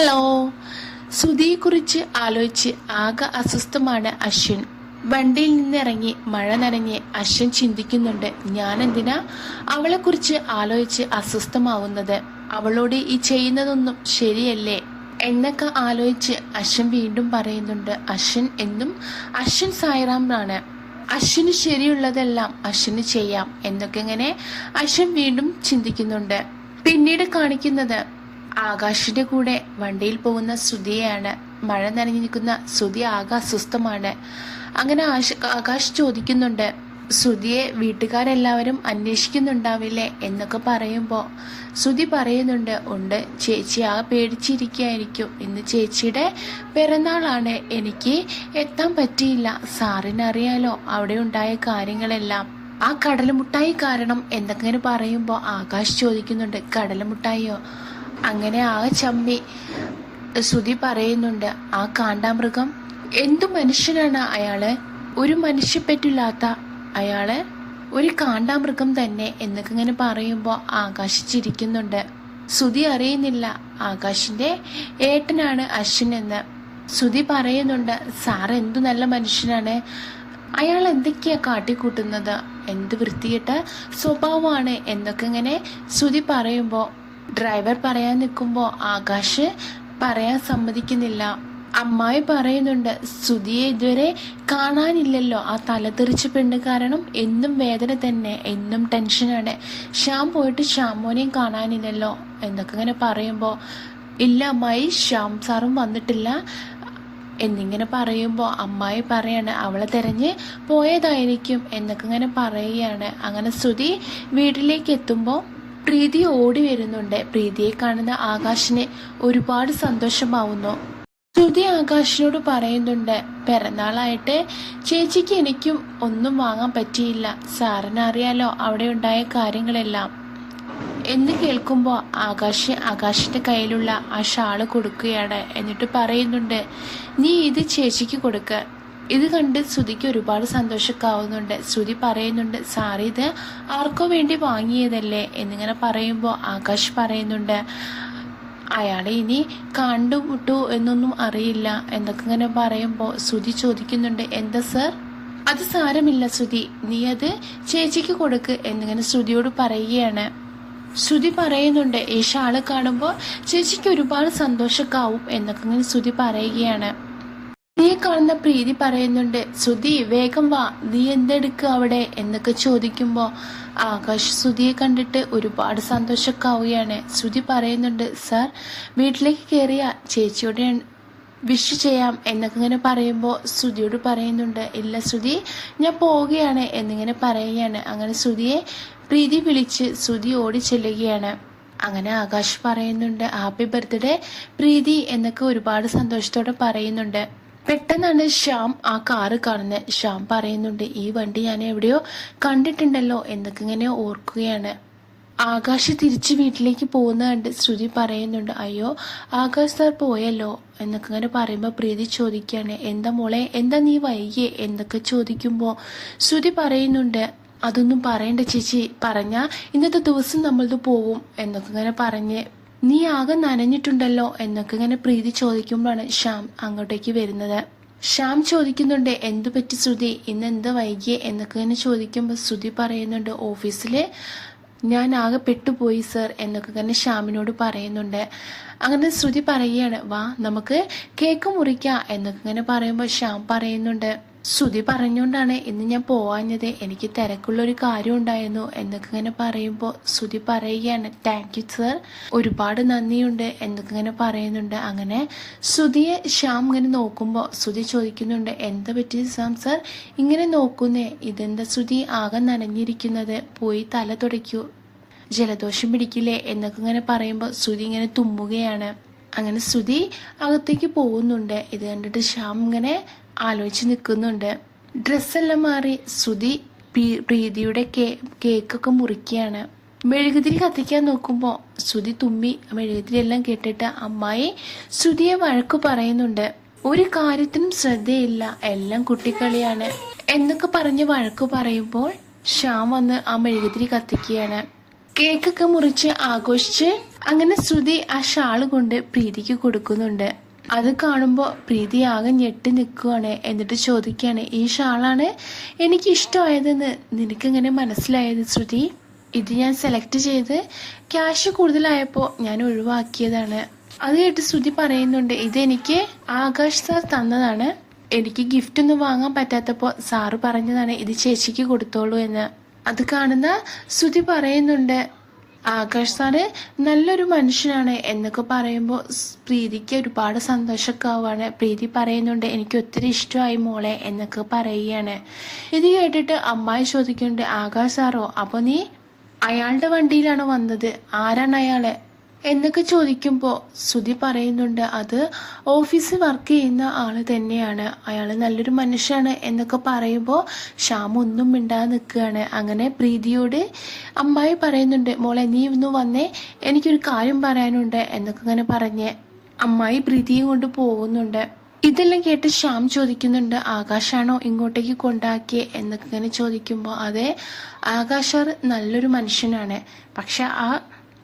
Hello. സുധിയെക്കുറിച്ച് ആലോചിച്ച് ആകെ അസ്വസ്ഥമാണ് അശ്വിൻ. വണ്ടിയിൽ നിന്നിറങ്ങി മഴ നനഞ്ഞ് അശ്വിൻ ചിന്തിക്കുന്നുണ്ട്, ഞാൻ എന്തിനാ അവളെക്കുറിച്ച് ആലോചിച്ച് അസ്വസ്ഥമാവുന്നത്? അവളോട് ഈ ചെയ്യുന്നതൊന്നും ശരിയല്ലേ എന്നൊക്കെ ആലോചിച്ച് അശ്വിൻ വീണ്ടും പറയുന്നുണ്ട്. അശ്വിൻ എന്നും അശ്വിൻ സായിറാമാണ്. അശ്വിന് ശരിയുള്ളതെല്ലാം അശ്വിന് ചെയ്യാം എന്നൊക്കെ ഇങ്ങനെ അശ്വിൻ വീണ്ടും ചിന്തിക്കുന്നുണ്ട്. പിന്നീട് കാണിക്കുന്നത് ആകാശിന്റെ കൂടെ വണ്ടിയിൽ പോകുന്ന സുധിയെയാണ്. മഴ നനഞ്ഞു നിൽക്കുന്ന സുധി ആകെ അസ്വസ്ഥമാണ്. അങ്ങനെ ആകാശ് ചോദിക്കുന്നുണ്ട്, സുധിയെ വീട്ടുകാരെല്ലാവരും അന്വേഷിക്കുന്നുണ്ടാവില്ലേ എന്നൊക്കെ പറയുമ്പോൾ സുധി പറയുന്നുണ്ട്, ഉണ്ട് ചേച്ചി ആകെ പേടിച്ചിരിക്കുകയായിരിക്കും. ഇന്ന് ചേച്ചിയുടെ പിറന്നാളാണ്, എനിക്ക് എത്താൻ പറ്റിയില്ല. സാറിനറിയാലോ അവിടെ ഉണ്ടായ കാര്യങ്ങളെല്ലാം. ആ കടലമുട്ടായി കാരണം എന്തൊക്കെ പറയുമ്പോൾ ആകാശ് ചോദിക്കുന്നുണ്ട്, കടലമുട്ടായിയോ? അങ്ങനെ ആ ചമ്മി സുധി പറയുന്നുണ്ട്, ആ കാണ്ടാമൃഗം എന്തു മനുഷ്യനാണ് അയാള്? ഒരു മനുഷ്യപ്പറ്റില്ലാത്ത അയാള് ഒരു കാണ്ടാമൃഗം തന്നെ എന്നൊക്കെ ഇങ്ങനെ പറയുമ്പോൾ ആകാശ് ചിരിക്കുന്നുണ്ട്. സുധി അറിയുന്നില്ല ആകാശിന്റെ ഏട്ടനാണ് അശ്വിൻ എന്ന്. സുധി പറയുന്നുണ്ട്, സാർ എന്തു നല്ല മനുഷ്യനാണ്, അയാൾ എന്തൊക്കെയാ കാട്ടിക്കൂട്ടുന്നത്, എന്ത് വൃത്തികെട്ട സ്വഭാവമാണ് എന്നൊക്കെ ഇങ്ങനെ സുധി പറയുമ്പോൾ ഡ്രൈവർ പറയാൻ നിൽക്കുമ്പോൾ ആകാശ് പറയാൻ സമ്മതിക്കുന്നില്ല. അമ്മായി പറയുന്നുണ്ട്, സുധിയെ ഇതുവരെ കാണാനില്ലല്ലോ, ആ തലതെറിച്ച പെണ്ണ് കാരണം എന്നും വേദന തന്നെ, എന്നും ടെൻഷനാണ്. ശ്യാം പോയിട്ട് ശ്യാമോനെയും കാണാനില്ലല്ലോ എന്നൊക്കെ ഇങ്ങനെ പറയുമ്പോൾ, ഇല്ല അമ്മായി, ശ്യാം സാറും വന്നിട്ടില്ല എന്നിങ്ങനെ പറയുമ്പോൾ അമ്മായി പറയാണ്, അവളെ തെരഞ്ഞ് പോയതായിരിക്കും എന്നൊക്കെ ഇങ്ങനെ പറയുകയാണ്. അങ്ങനെ സുധി വീട്ടിലേക്ക് എത്തുമ്പോൾ പ്രീതി ഓടി വരുന്നുണ്ട്. പ്രീതിയെ കാണുന്ന ആകാശിന് ഒരുപാട് സന്തോഷമാവുന്നു. ശ്രുതി ആകാശിനോട് പറയുന്നുണ്ട്, പിറന്നാളായിട്ട് ചേച്ചിക്ക് എനിക്കും ഒന്നും വാങ്ങാൻ പറ്റിയില്ല, സാറിനറിയാലോ അവിടെ ഉണ്ടായ കാര്യങ്ങളെല്ലാം എന്ന് കേൾക്കുമ്പോൾ ആകാശിന്റെ കയ്യിലുള്ള ആ ഷാള് കൊടുക്കുകയാണ്. എന്നിട്ട് പറയുന്നുണ്ട്, നീ ഇത് ചേച്ചിക്ക് കൊടുക്ക. ഇത് കണ്ട് ശ്രുതിക്ക് ഒരുപാട് സന്തോഷമൊക്കെ ശ്രുതി പറയുന്നുണ്ട്, സാറി ഇത് ആർക്കോ വേണ്ടി വാങ്ങിയതല്ലേ എന്നിങ്ങനെ പറയുമ്പോൾ ആകാശ് പറയുന്നുണ്ട്, അയാളെ ഇനി കണ്ടുമുട്ടു എന്നൊന്നും അറിയില്ല എന്നൊക്കെ ഇങ്ങനെ പറയുമ്പോൾ ശ്രുതി ചോദിക്കുന്നുണ്ട്, എന്താ സർ? അത് സാരമില്ല ശ്രുതി, നീ അത് ചേച്ചിക്ക് കൊടുക്ക് എന്നിങ്ങനെ ശ്രുതിയോട് പറയുകയാണ്. ശ്രുതി പറയുന്നുണ്ട്, ഈ ഷാള് കാണുമ്പോൾ ചേച്ചിക്ക് ഒരുപാട് സന്തോഷമൊക്കെ ആവും എന്നൊക്കെ ഇങ്ങനെ ശ്രുതി പറയുകയാണ്. നീ കാണുന്ന പ്രീതി പറയുന്നുണ്ട്, ശ്രുതി വേഗം വാ, നീ എന്തെടുക്കുക അവിടെ എന്നൊക്കെ ചോദിക്കുമ്പോൾ ആകാശ് ശ്രുതിയെ കണ്ടിട്ട് ഒരുപാട് സന്തോഷമൊക്കെ ആവുകയാണ്. ശ്രുതി പറയുന്നുണ്ട്, സാർ വീട്ടിലേക്ക് കയറിയ ചേച്ചിയോട് വിഷ് ചെയ്യാം എന്നൊക്കെ ഇങ്ങനെ പറയുമ്പോൾ ശ്രുതിയോട് പറയുന്നുണ്ട്, ഇല്ല ശ്രുതി, ഞാൻ പോവുകയാണ് എന്നിങ്ങനെ പറയുകയാണ്. അങ്ങനെ ശ്രുതിയെ പ്രീതി വിളിച്ച് ശ്രുതി ഓടി ചെല്ലുകയാണ്. അങ്ങനെ ആകാശ് പറയുന്നുണ്ട്, ഹാപ്പി ബർത്ത്ഡേ പ്രീതി എന്നൊക്കെ ഒരുപാട് സന്തോഷത്തോടെ പറയുന്നുണ്ട്. പെട്ടെന്നാണ് ശ്യാം ആ കാറ് കാണുന്നത്. ശ്യാം പറയുന്നുണ്ട്, ഈ വണ്ടി ഞാൻ എവിടെയോ കണ്ടിട്ടുണ്ടല്ലോ എന്നൊക്കെ ഇങ്ങനെ ഓർക്കുകയാണ്. ആകാശ് തിരിച്ച് വീട്ടിലേക്ക് പോകുന്ന കണ്ട് ശ്രുതി പറയുന്നുണ്ട്, അയ്യോ ആകാശ് സാർ പോയല്ലോ എന്നൊക്കെ ഇങ്ങനെ പറയുമ്പോൾ പ്രീതി ചോദിക്കുകയാണ്, എന്താ മോളെ, എന്താ നീ വൈകിയേ എന്നൊക്കെ ചോദിക്കുമ്പോൾ ശ്രുതി പറയുന്നുണ്ട്, അതൊന്നും പറയണ്ട ചേച്ചി, പറഞ്ഞാ ഇന്നത്തെ ദിവസം നമ്മളത് പോവും എന്നൊക്കെ ഇങ്ങനെ പറഞ്ഞ്, നീ ആകെ നനഞ്ഞിട്ടുണ്ടല്ലോ എന്നൊക്കെ ഇങ്ങനെ പ്രീതി ചോദിക്കുമ്പോഴാണ് ശ്യാം അങ്ങോട്ടേക്ക് വരുന്നത്. ശ്യാം ചോദിക്കുന്നുണ്ട്, എന്തു പറ്റി ശ്രുതി, ഇന്ന് എന്ത് വൈകിയേ എന്നൊക്കെ ഇങ്ങനെ ചോദിക്കുമ്പോൾ ശ്രുതി പറയുന്നുണ്ട്, ഓഫീസില് ഞാൻ ആകെ പെട്ടുപോയി സർ എന്നൊക്കെ തന്നെ ശ്യാമിനോട് പറയുന്നുണ്ട്. അങ്ങനെ ശ്രുതി പറയുകയാണ്, വാ നമുക്ക് കേക്ക് മുറിക്കാം എന്നൊക്കെ ഇങ്ങനെ പറയുമ്പോൾ ശ്യാം പറയുന്നുണ്ട്, ശ്രുതി പറഞ്ഞുകൊണ്ടാണ് ഇന്ന് ഞാൻ പോവാഞ്ഞത്, എനിക്ക് തിരക്കുള്ളൊരു കാര്യം ഉണ്ടായിരുന്നു എന്നൊക്കെ ഇങ്ങനെ പറയുമ്പോൾ ശ്രുതി പറയുകയാണ്, താങ്ക് യു സർ, ഒരുപാട് നന്ദിയുണ്ട് എന്നൊക്കെ ഇങ്ങനെ പറയുന്നുണ്ട്. അങ്ങനെ ശ്രുതിയെ ശ്യാം ഇങ്ങനെ നോക്കുമ്പോൾ ശ്രുതി ചോദിക്കുന്നുണ്ട്, എന്താ പറ്റി ശ്യാം സർ ഇങ്ങനെ നോക്കുന്നേ, ഇതെന്താ ശ്രുതി ആകെ നനഞ്ഞിരിക്കുന്നത്, പോയി തല തുടയ്ക്കൂ, ജലദോഷം പിടിക്കില്ലേ എന്നൊക്കെ ഇങ്ങനെ പറയുമ്പോൾ ശ്രുതി ഇങ്ങനെ തുമ്മുകയാണ്. അങ്ങനെ ശ്രുതി അകത്തേക്ക് പോകുന്നുണ്ട്. ഇത് കണ്ടിട്ട് ശ്യാം ഇങ്ങനെ ആലോചിച്ച് നിൽക്കുന്നുണ്ട്. ഡ്രസ്സെല്ലാം മാറി ശ്രുതി പ്രീതിയുടെ കേക്കൊക്കെ മുറിക്കുകയാണ്. മെഴുകുതിരി കത്തിക്കാൻ നോക്കുമ്പോൾ ശ്രുതി തുമ്മി മെഴുകുതിരി എല്ലാം കേട്ടിട്ട് അമ്മായി ശ്രുതിയെ വഴക്ക് പറയുന്നുണ്ട്, ഒരു കാര്യത്തിനും ശ്രദ്ധയില്ല, എല്ലാം കുട്ടിക്കളിയാണ് എന്നൊക്കെ പറഞ്ഞ് വഴക്ക് പറയുമ്പോൾ ശ്യാം വന്ന് ആ മെഴുകുതിരി കത്തിക്കുകയാണ്. കേക്കൊക്കെ മുറിച്ച് ആഘോഷിച്ച് അങ്ങനെ ശ്രുതി ആ ഷാള് കൊണ്ട് പ്രീതിക്ക് കൊടുക്കുന്നുണ്ട്. അത് കാണുമ്പോൾ പ്രീതി ആകെ ഞെട്ടി നിൽക്കുവാണ്. എന്നിട്ട് ചോദിക്കുകയാണ്, ഈ ഷാളാണ് എനിക്ക് ഇഷ്ടമായതെന്ന് നിനക്കെങ്ങനെ മനസ്സിലായത് ശ്രുതി? ഇത് ഞാൻ സെലക്ട് ചെയ്ത് ക്യാഷ് കൂടുതലായപ്പോൾ ഞാൻ ഒഴിവാക്കിയതാണ്. അത് കേട്ട് ശ്രുതി പറയുന്നുണ്ട്, ഇതെനിക്ക് ആകാശ് സാർ തന്നതാണ്. എനിക്ക് ഗിഫ്റ്റ് ഒന്നും വാങ്ങാൻ പറ്റാത്തപ്പോൾ സാറ് പറഞ്ഞതാണ് ഇത് ചേച്ചിക്ക് കൊടുത്തോളൂ എന്ന്. അത് കാണുന്ന ശ്രുതി പറയുന്നുണ്ട്, ആകാശ് സാറ് നല്ലൊരു മനുഷ്യനാണ് എന്നൊക്കെ പറയുമ്പോൾ പ്രീതിക്ക് ഒരുപാട് സന്തോഷമൊക്കെ ആവുകയാണ്. പ്രീതി പറയുന്നുണ്ട്, എനിക്ക് ഒത്തിരി ഇഷ്ടമായി മോളെ എന്നൊക്കെ പറയുകയാണ്. ഇത് കേട്ടിട്ട് അമ്മായി ചോദിക്കുന്നുണ്ട്, ആകാശ് സാറോ? അപ്പോൾ നീ അയാളുടെ വണ്ടിയിലാണ് വന്നത്? ആരാണ് അയാള് എന്നൊക്കെ ചോദിക്കുമ്പോൾ ശ്രുതി പറയുന്നുണ്ട്, അത് ഓഫീസിൽ വർക്ക് ചെയ്യുന്ന ആള് തന്നെയാണ്, അയാൾ നല്ലൊരു മനുഷ്യനാണ് എന്നൊക്കെ പറയുമ്പോൾ ശ്യാം ഒന്നും മിണ്ടാതെ നിൽക്കുകയാണ്. അങ്ങനെ പ്രീതിയോട് അമ്മായി പറയുന്നുണ്ട്, മോളെ നീ ഇന്ന് വന്നേ, എനിക്കൊരു കാര്യം പറയാനുണ്ട് എന്നൊക്കെ ഇങ്ങനെ പറഞ്ഞ് അമ്മായി പ്രീതിയും കൊണ്ട് പോകുന്നുണ്ട്. ഇതെല്ലാം കേട്ട് ശ്യാം ചോദിക്കുന്നുണ്ട്, ആകാശാണോ ഇങ്ങോട്ടേക്ക് കൊണ്ടാക്കിയേ എന്നൊക്കെ ഇങ്ങനെ ചോദിക്കുമ്പോൾ അതെ, ആകാശ് സാർ നല്ലൊരു മനുഷ്യനാണ്, പക്ഷെ ആ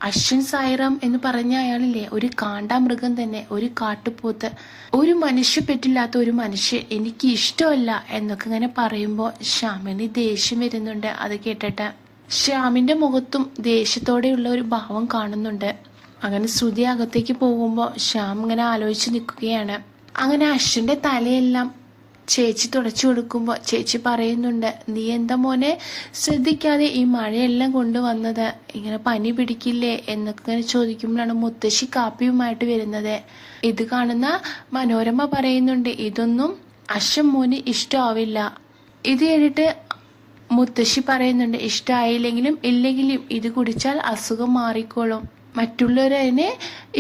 അശ്വിൻ സായിറാം എന്ന് പറഞ്ഞ അയാളില്ലേ, ഒരു കാണ്ടാമൃഗം തന്നെ, ഒരു കാട്ടുപോത്ത്, ഒരു മനുഷ്യപ്പെറ്റില്ലാത്ത ഒരു മനുഷ്യൻ, എനിക്ക് ഇഷ്ടമല്ല എന്നൊക്കെ ഇങ്ങനെ പറയുമ്പോൾ ശ്യാമിന് ദേഷ്യം വരുന്നുണ്ട്. അത് കേട്ടിട്ട് ശ്യാമിന്റെ മുഖത്തും ദേഷ്യത്തോടെയുള്ള ഒരു ഭാവം കാണുന്നുണ്ട്. അങ്ങനെ ശ്രുതി അകത്തേക്ക് പോകുമ്പോൾ ശ്യാം ഇങ്ങനെ ആലോചിച്ച് നിൽക്കുകയാണ്. അങ്ങനെ അശ്വിന്റെ തലയെല്ലാം ചേച്ചി തുടച്ചു കൊടുക്കുമ്പോൾ ചേച്ചി പറയുന്നുണ്ട്, നീ എന്താ മോനെ ശ്രദ്ധിക്കാതെ ഈ മഴയെല്ലാം കൊണ്ടുവന്നത്, ഇങ്ങനെ പനി പിടിക്കില്ലേ എന്നൊക്കെ ഇങ്ങനെ ചോദിക്കുമ്പോഴാണ് മുത്തശ്ശി കാപ്പിയുമായിട്ട് വരുന്നത്. ഇത് കാണുന്ന മനോരമ പറയുന്നുണ്ട്, ഇതൊന്നും അശ്വൻ മോന് ഇഷ്ടമാവില്ല. ഇത് കേട്ടിട്ട് മുത്തശ്ശി പറയുന്നുണ്ട്, ഇഷ്ടമായില്ലെങ്കിലും ഇല്ലെങ്കിലും ഇത് കുടിച്ചാൽ അസുഖം മാറിക്കോളും, മറ്റുള്ളവരതിനെ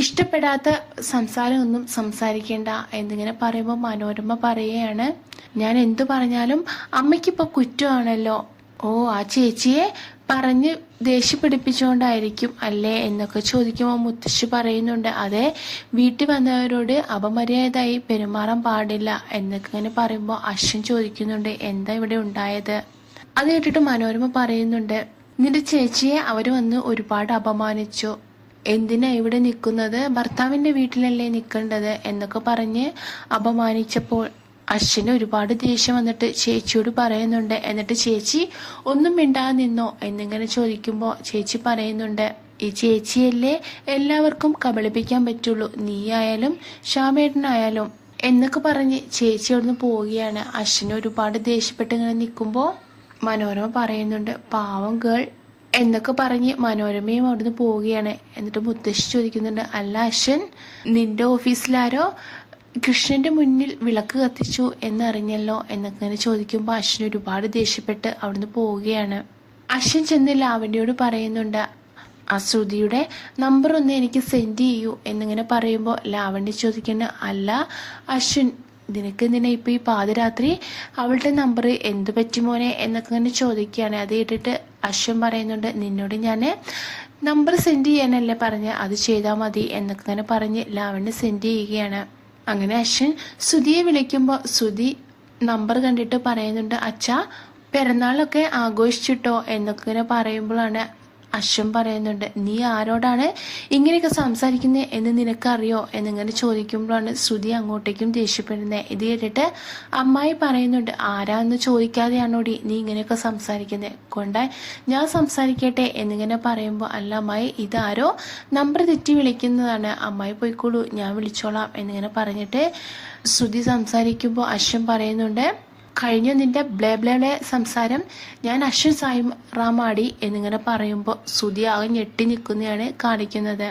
ഇഷ്ടപ്പെടാത്ത സംസാരമൊന്നും സംസാരിക്കേണ്ട എന്നിങ്ങനെ പറയുമ്പോൾ മനോരമ പറയുകയാണ്, ഞാൻ എന്തു പറഞ്ഞാലും അമ്മയ്ക്കിപ്പോൾ കുറ്റമാണല്ലോ. ഓ, ആ ചേച്ചിയെ പറഞ്ഞ് ദേഷ്യപ്പിടിപ്പിച്ചുകൊണ്ടായിരിക്കും അല്ലേ എന്നൊക്കെ ചോദിക്കുമ്പോൾ മുത്തശ്ശി പറയുന്നുണ്ട്, അതെ, വീട്ടിൽ വന്നവരോട് അപമര്യാദയായി പെരുമാറാൻ പാടില്ല എന്നൊക്കെ ഇങ്ങനെ പറയുമ്പോൾ അശ്വിൻ ചോദിക്കുന്നുണ്ട്, എന്താ ഇവിടെ ഉണ്ടായത്? അത് കേട്ടിട്ട് മനോരമ പറയുന്നുണ്ട്, നിന്റെ ചേച്ചിയെ അവർ വന്ന് ഒരുപാട് അപമാനിച്ചു, എന്തിനാ ഇവിടെ നിൽക്കുന്നത്, ഭർത്താവിന്റെ വീട്ടിലല്ലേ നിൽക്കേണ്ടത് എന്നൊക്കെ പറഞ്ഞ് അപമാനിച്ചപ്പോൾ അശ്വിന് ഒരുപാട് ദേഷ്യം വന്നിട്ട് ചേച്ചിയോട് പറയുന്നുണ്ട്, എന്നിട്ട് ചേച്ചി ഒന്നും മിണ്ടാതെ നിന്നോ എന്നിങ്ങനെ ചോദിക്കുമ്പോൾ ചേച്ചി പറയുന്നുണ്ട്, ഈ ചേച്ചിയല്ലേ എല്ലാവർക്കും കബളിപ്പിക്കാൻ പറ്റുള്ളൂ, നീ ആയാലും ശ്യാമേട്ടനായാലും എന്നൊക്കെ പറഞ്ഞ് ചേച്ചി അവിടുന്ന് പോവുകയാണ്. അശ്വിന് ഒരുപാട് ദേഷ്യപ്പെട്ട് ഇങ്ങനെ നിൽക്കുമ്പോൾ മനോരമ പറയുന്നുണ്ട്, പാവം ഗേൾ എന്നൊക്കെ പറഞ്ഞ് മനോരമയും അവിടുന്ന് പോവുകയാണ്. എന്നിട്ട് മുത്തശ്ശി ചോദിക്കുന്നുണ്ട്, അല്ല അശ്വൻ, നിന്റെ ഓഫീസിലാരോ കൃഷ്ണന്റെ മുന്നിൽ വിളക്ക് കത്തിച്ചു എന്നറിഞ്ഞല്ലോ എന്നൊക്കെ ഇങ്ങനെ ചോദിക്കുമ്പോൾ അശ്വിൻ ഒരുപാട് ദേഷ്യപ്പെട്ട് അവിടുന്ന് പോവുകയാണ്. അശ്വിൻ ചെന്ന് ലാവണ്യോട് പറയുന്നുണ്ട്, ആ ശ്രുതിയുടെ നമ്പർ ഒന്ന് എനിക്ക് സെൻഡ് ചെയ്യൂ എന്നിങ്ങനെ പറയുമ്പോൾ ലാവണ്യ ചോദിക്കുന്നു, അല്ല അശ്വിൻ, നിനക്ക് എന്തിനാ ഇപ്പൊ ഈ പാതിരാത്രി അവളുടെ നമ്പർ എന്തു പറ്റുമോനെ എന്നൊക്കെ ഇങ്ങനെ ചോദിക്കുകയാണ്. അത് കേട്ടിട്ട് അശ്വൻ പറയുന്നുണ്ട്, നിന്നോട് ഞാൻ നമ്പർ സെൻഡ് ചെയ്യാനല്ലേ പറഞ്ഞ്, അത് ചെയ്താൽ മതി എന്നൊക്കെ ഇങ്ങനെ പറഞ്ഞ് ലാവണ്യ സെൻഡ് ചെയ്യുകയാണ്. അങ്ങനെ അശ്വൻ ശ്രുതിയെ വിളിക്കുമ്പോൾ ശ്രുതി നമ്പർ കണ്ടിട്ട് പറയുന്നുണ്ട്, അച്ഛാ പിറന്നാളൊക്കെ ആഘോഷിച്ചിട്ടോ എന്നൊക്കെ ഇങ്ങനെ പറയുമ്പോഴാണ് അശ്വൻ പറയുന്നുണ്ട്, നീ ആരോടാണ് ഇങ്ങനെയൊക്കെ സംസാരിക്കുന്നത് എന്ന് നിനക്കറിയോ എന്നിങ്ങനെ ചോദിക്കുമ്പോഴാണ് ശ്രുതി അങ്ങോട്ടേക്കും ദേഷ്യപ്പെടുന്നത്. ഇത് കേട്ടിട്ട് അമ്മായി പറയുന്നുണ്ട്, ആരാന്ന് ചോദിക്കാതെയാണോടി നീ ഇങ്ങനെയൊക്കെ സംസാരിക്കുന്നത്, കൊണ്ടാ ഞാൻ സംസാരിക്കട്ടെ എന്നിങ്ങനെ പറയുമ്പോൾ, അല്ല അമ്മായി, ഇതാരോ നമ്പർ തെറ്റി വിളിക്കുന്നതാണ്, അമ്മായി പോയിക്കോളൂ ഞാൻ വിളിച്ചോളാം എന്നിങ്ങനെ പറഞ്ഞിട്ട് ശ്രുതി സംസാരിക്കുമ്പോൾ അശ്വൻ പറയുന്നുണ്ട്, കഴിഞ്ഞ നിന്റെ ബ്ലേ ബ്ലേ ബ്ലേ സംസാരം, ഞാൻ അശ്വൻ സായി റാമാടി എന്നിങ്ങനെ പറയുമ്പോൾ ശ്രുതി ആകെ ഞെട്ടി നിൽക്കുന്നതാണ് കാണിക്കുന്നത്.